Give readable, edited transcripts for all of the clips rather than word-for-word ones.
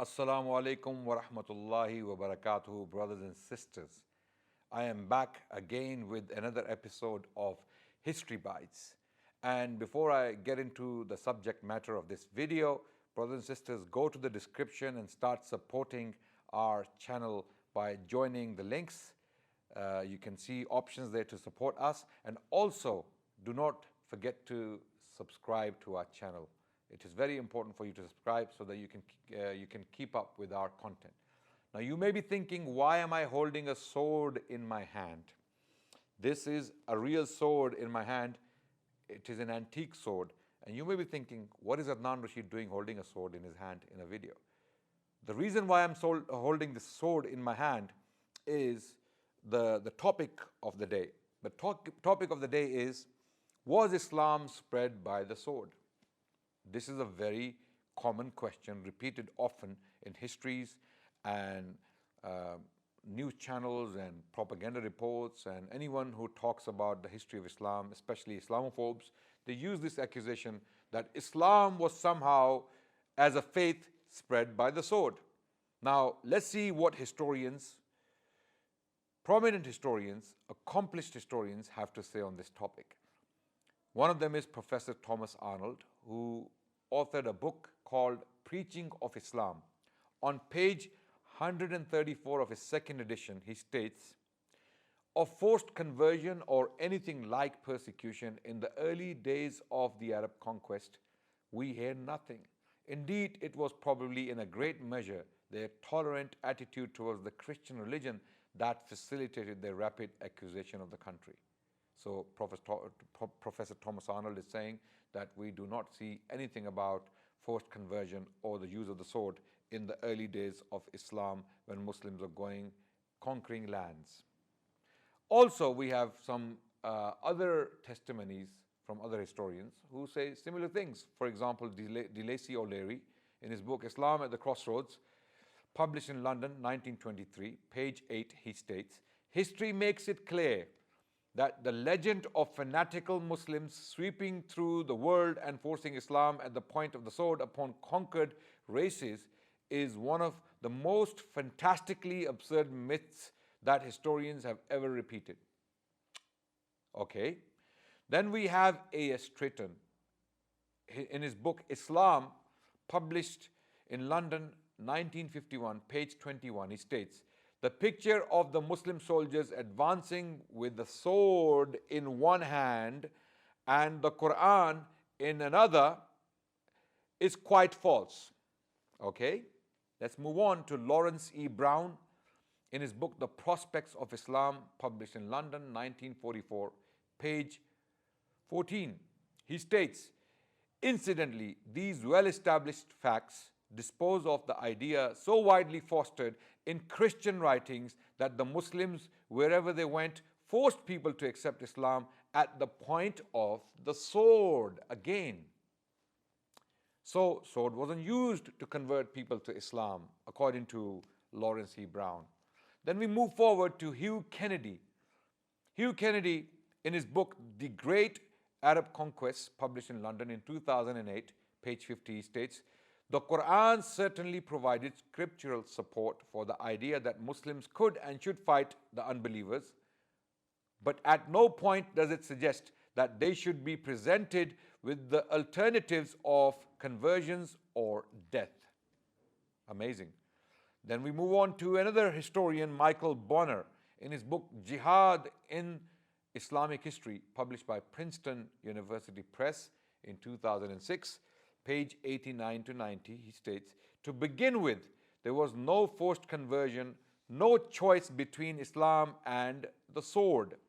Assalamu alaikum wa rahmatullahi wa barakatuhu, brothers and sisters. I am back again with another episode of History Bites. And before I get into the subject matter of this video, brothers and sisters, go to the description and start supporting our channel by joining the links. You can see options there to support us. And also, do not forget to subscribe to our channel. It is very important for you to subscribe so that you can keep up with our content. Now you may be thinking, why am I holding a sword in my hand? This is a real sword in my hand. It is an antique sword. And you may be thinking, what is Adnan Rashid doing holding a sword in his hand in a video? The reason why I'm holding this sword in my hand is the topic of the day. The topic of the day is, was Islam spread by the sword? This is a very common question, repeated often in histories and news channels and propaganda reports, and anyone who talks about the history of Islam, especially Islamophobes, they use this accusation that Islam was somehow, as a faith, spread by the sword. Now, let's see what historians, prominent historians, accomplished historians have to say on this topic. One of them is Professor Thomas Arnold, who authored a book called Preaching of Islam. On page 134 of his second edition, he states, "Of forced conversion or anything like persecution in the early days of the Arab conquest, we hear nothing. Indeed, it was probably in a great measure their tolerant attitude towards the Christian religion that facilitated their rapid acquisition of the country." So Professor Thomas Arnold is saying that we do not see anything about forced conversion or the use of the sword in the early days of Islam when Muslims are conquering lands. Also, we have some other testimonies from other historians who say similar things. For example, De Lacy O'Leary, in his book Islam at the Crossroads, published in London, 1923, page 8, he states, "History makes it clear that the legend of fanatical Muslims sweeping through the world and forcing Islam at the point of the sword upon conquered races is one of the most fantastically absurd myths that historians have ever repeated." Okay. Then we have A.S. Stratton. In his book Islam, published in London, 1951, page 21, he states, "The picture of the Muslim soldiers advancing with the sword in one hand and the Quran in another is quite false." Okay, let's move on to Lawrence E. Brown. In his book The Prospects of Islam, published in London, 1944, page 14, he states, "Incidentally, these well-established facts dispose of the idea so widely fostered in Christian writings that the Muslims, wherever they went, forced people to accept Islam at the point of the sword." Again, so sword wasn't used to convert people to Islam, according to Lawrence E. Brown. Then we move forward to Hugh Kennedy. Hugh Kennedy, in his book The Great Arab Conquest, published in London in 2008, page 50, he states, "The Quran certainly provided scriptural support for the idea that Muslims could and should fight the unbelievers, but at no point does it suggest that they should be presented with the alternatives of conversions or death." Amazing. Then we move on to another historian, Michael Bonner, in his book Jihad in Islamic History, published by Princeton University Press in 2006, page 89 to 90, he states, "To begin with, there was no forced conversion, no choice between Islam and the sword.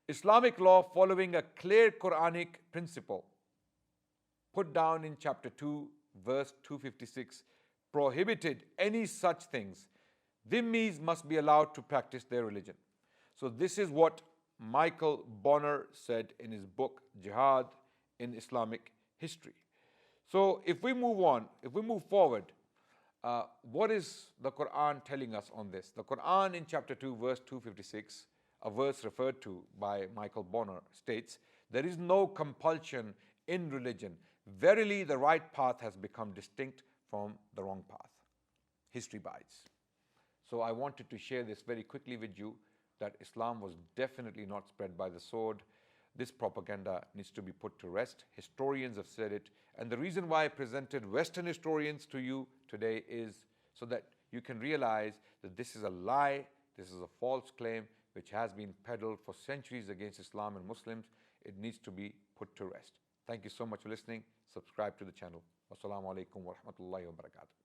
Islamic law, following a clear Quranic principle, put down in chapter 2, verse 256, prohibited any such things. Dhimmis must be allowed to practice their religion." So this is what Michael Bonner said in his book Jihad in Islamic History. So if we move forward, what is the Quran telling us on this? The Quran in chapter 2, verse 256, a verse referred to by Michael Bonner, states, "There is no compulsion in religion. Verily, the right path has become distinct from the wrong path." History Bites. So I wanted to share this very quickly with you, that Islam was definitely not spread by the sword. This propaganda needs to be put to rest. Historians have said it. And the reason why I presented Western historians to you today is so that you can realize that this is a lie, this is a false claim which has been peddled for centuries against Islam and Muslims. It needs to be put to rest. Thank you so much for listening. Subscribe to the channel. Wassalamu alaikum wa rahmatullahi wa barakatuh.